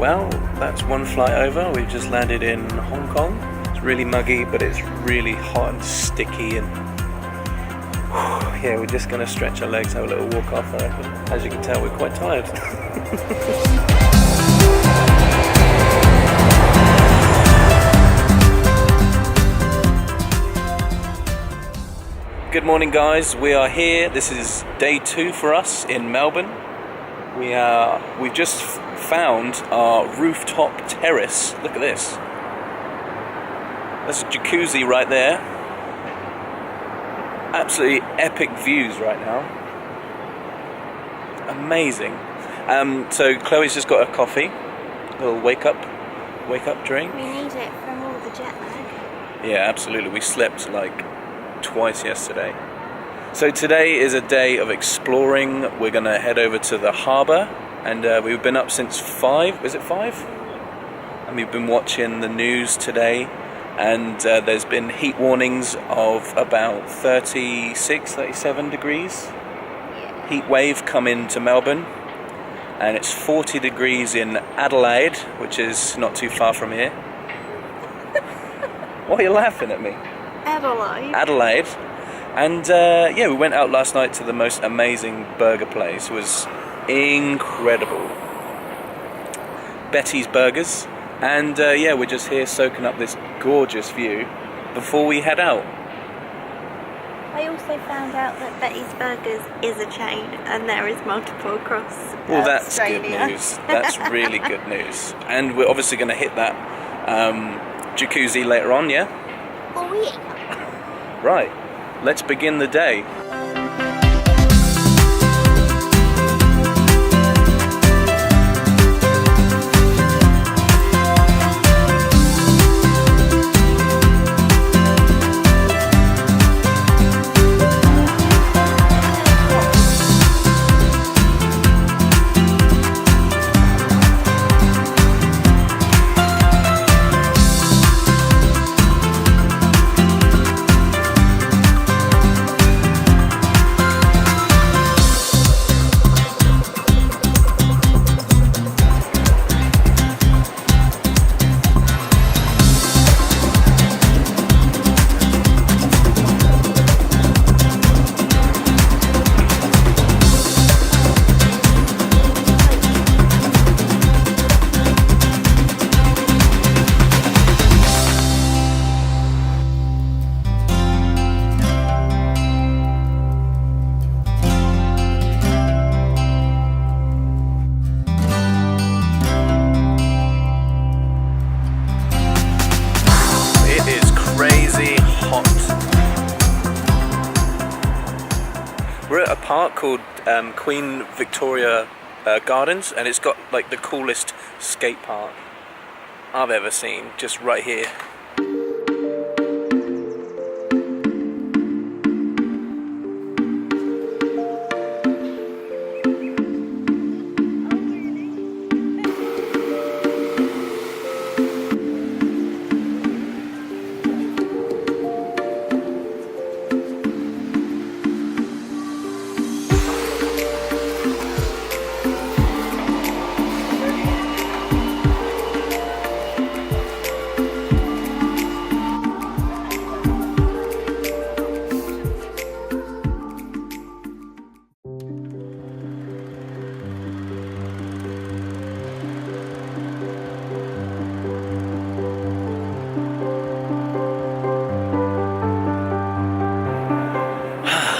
Well, that's one flight over. We've just landed in Hong Kong. It's really muggy, but it's really hot and sticky, and yeah, we're just going to stretch our legs, have a little walk off, I reckon. As you can tell, we're quite tired. Good morning, guys. We are here. This is day 2 for us in Melbourne. We've just found our rooftop terrace. Look at this. That's a jacuzzi right there. Absolutely epic views right now. Amazing. So Chloe's just got a coffee. A little wake up drink. We need it from all the jet lag. Yeah, absolutely. We slept like twice yesterday. So today is a day of exploring. We're going to head over to the harbour, and we've been up since 5, is it 5? And we've been watching the news today, and there's been heat warnings of about 36, 37 degrees. Yeah. Heat wave coming to Melbourne, and it's 40 degrees in Adelaide, which is not too far from here. Why are you laughing at me? Adelaide. And yeah, we went out last night to the most amazing burger place. It was incredible. Betty's Burgers. And yeah, we're just here soaking up this gorgeous view before we head out. I also found out that Betty's Burgers is a chain, and there is multiple across Well, that's Australia. good news. That's really good news. And we're obviously going to hit that jacuzzi later on, yeah? Oh, yeah. Right. Let's begin the day. We're at a park called Queen Victoria Gardens, and it's got like the coolest skate park I've ever seen, just right here.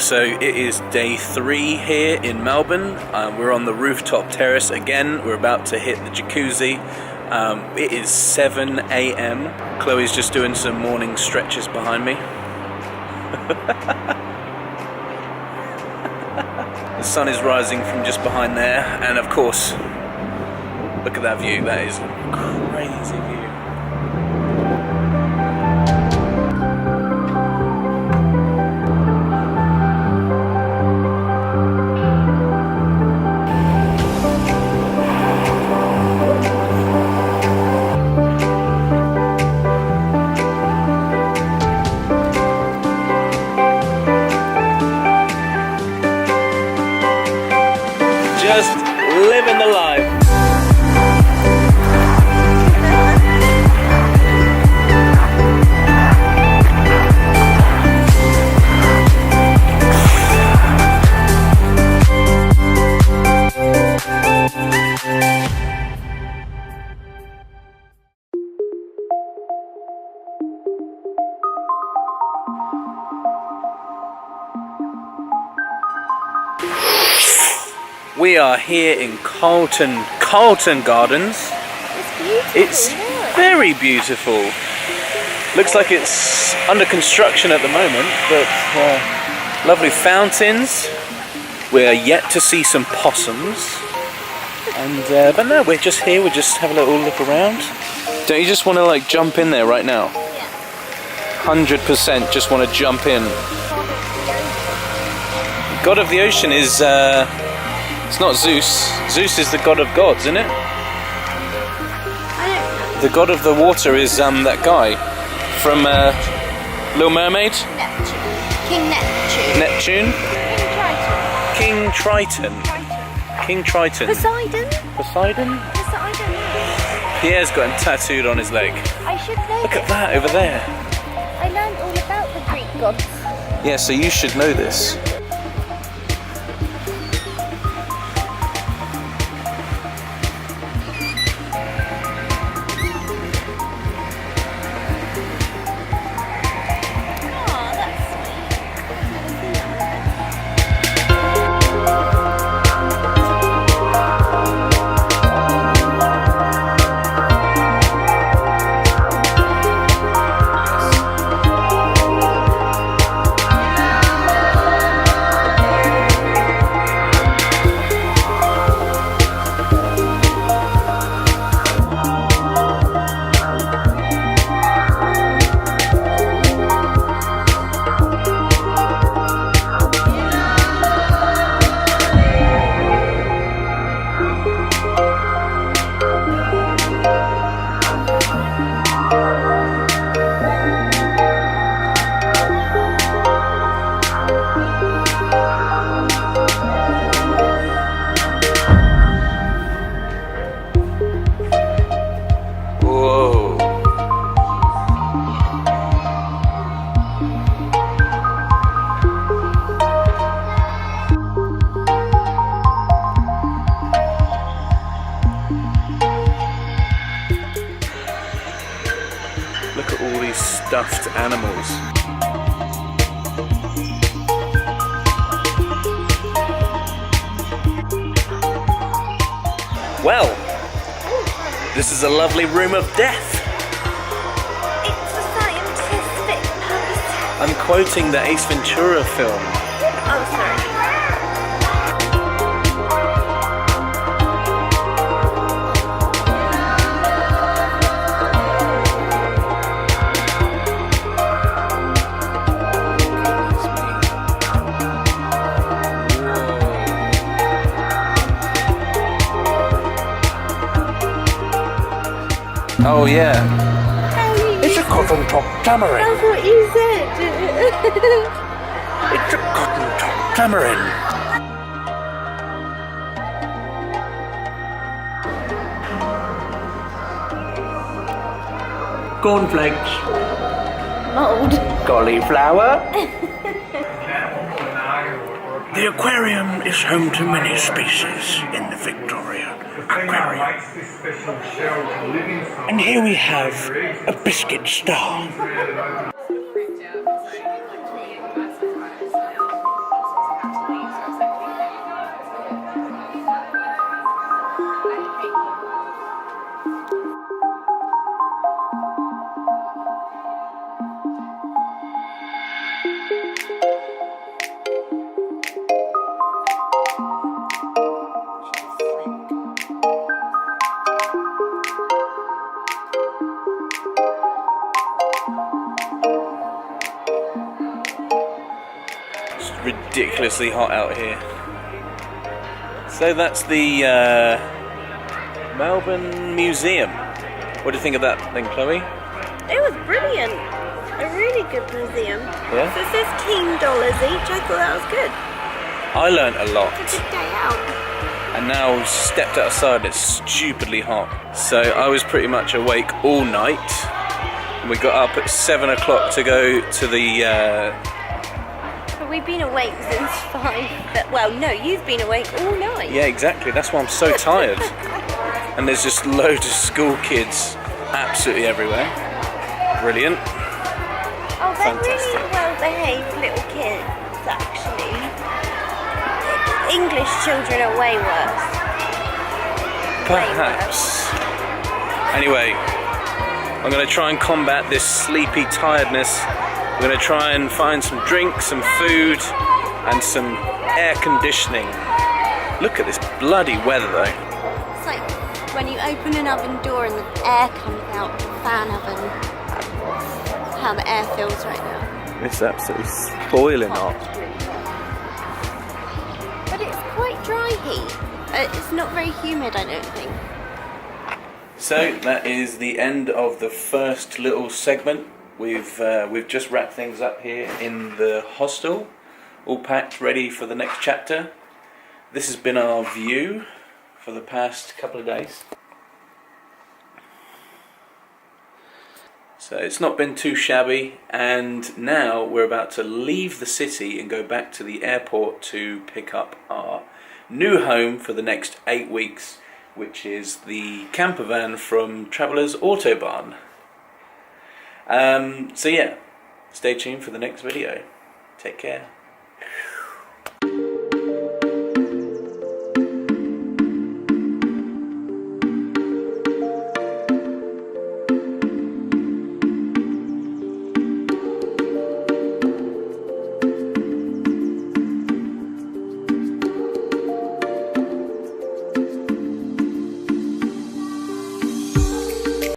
So it is day 3 here in Melbourne. We're on the rooftop terrace again. We're about to hit the jacuzzi. It is 7 a.m. Chloe's just doing some morning stretches behind me. The sun is rising from just behind there, and of course, look at that view. That is a crazy view. Just living the life. We are here in Carlton Gardens. It's beautiful. It's very beautiful. Looks like it's under construction at the moment, but lovely fountains. We're yet to see some possums. And but no, we're just here. We're just having a little look around. Don't you just want to like jump in there right now? Yeah. 100% just want to jump in. God of the ocean is it's not Zeus. Zeus is the god of gods, isn't it? I don't know. The god of the water is that guy from Little Mermaid. Neptune. King Neptune. Neptune. King King Triton. Triton. King Triton. Poseidon. Poseidon? Poseidon. Pierre's got him tattooed on his leg. I should know. Look at that over there. I learned all about the Greek gods. Yeah, so you should know this. Oh, that's sweet. Whoa. Look at all these stuffed animals. Well, this is a lovely room of death. It's for scientific purposes. I'm quoting the Ace Ventura film. Oh, sorry. Oh yeah. It's a cotton top tamarind. That's what you said. It's a cotton top tamarind. Cornflakes. Mold. Cauliflower. The aquarium is home to many species in the Victoria Aquarium. And here we have a biscuit star. Ridiculously hot out here. So that's the Melbourne Museum. What do you think of that thing, Chloe? It was brilliant. A really good museum. Yeah? So it says $15 each. I thought that was good. I learnt a lot. It's a good day out. And now stepped outside, it's stupidly hot. So I was pretty much awake all night. And we got up at 7 o'clock to go to the But we've been awake since 5. But, well, no, you've been awake all night. yeah, exactly, that's why I'm so tired. And there's just loads of school kids absolutely everywhere. Brilliant. Oh, they're Fantastic. really well-behaved little kids, actually. English children are way worse. Perhaps. Anyway, I'm going to try and combat this sleepy tiredness. I'm going to try and find some drinks, some food, and some air conditioning. Look at this bloody weather though. It's like when you open an oven door and the air comes out of the fan oven. That's how the air feels right now. It's absolutely boiling hot. But it's quite dry heat. It's not very humid, I don't think. So that is the end of the first little segment. We've just wrapped things up here in the hostel, all packed, ready for the next chapter. This has been our view for the past couple of days. So it's not been too shabby, and now we're about to leave the city and go back to the airport to pick up our new home for the next 8 weeks, which is the camper van from Travelers Autobahn. So yeah, stay tuned for the next video. Take care.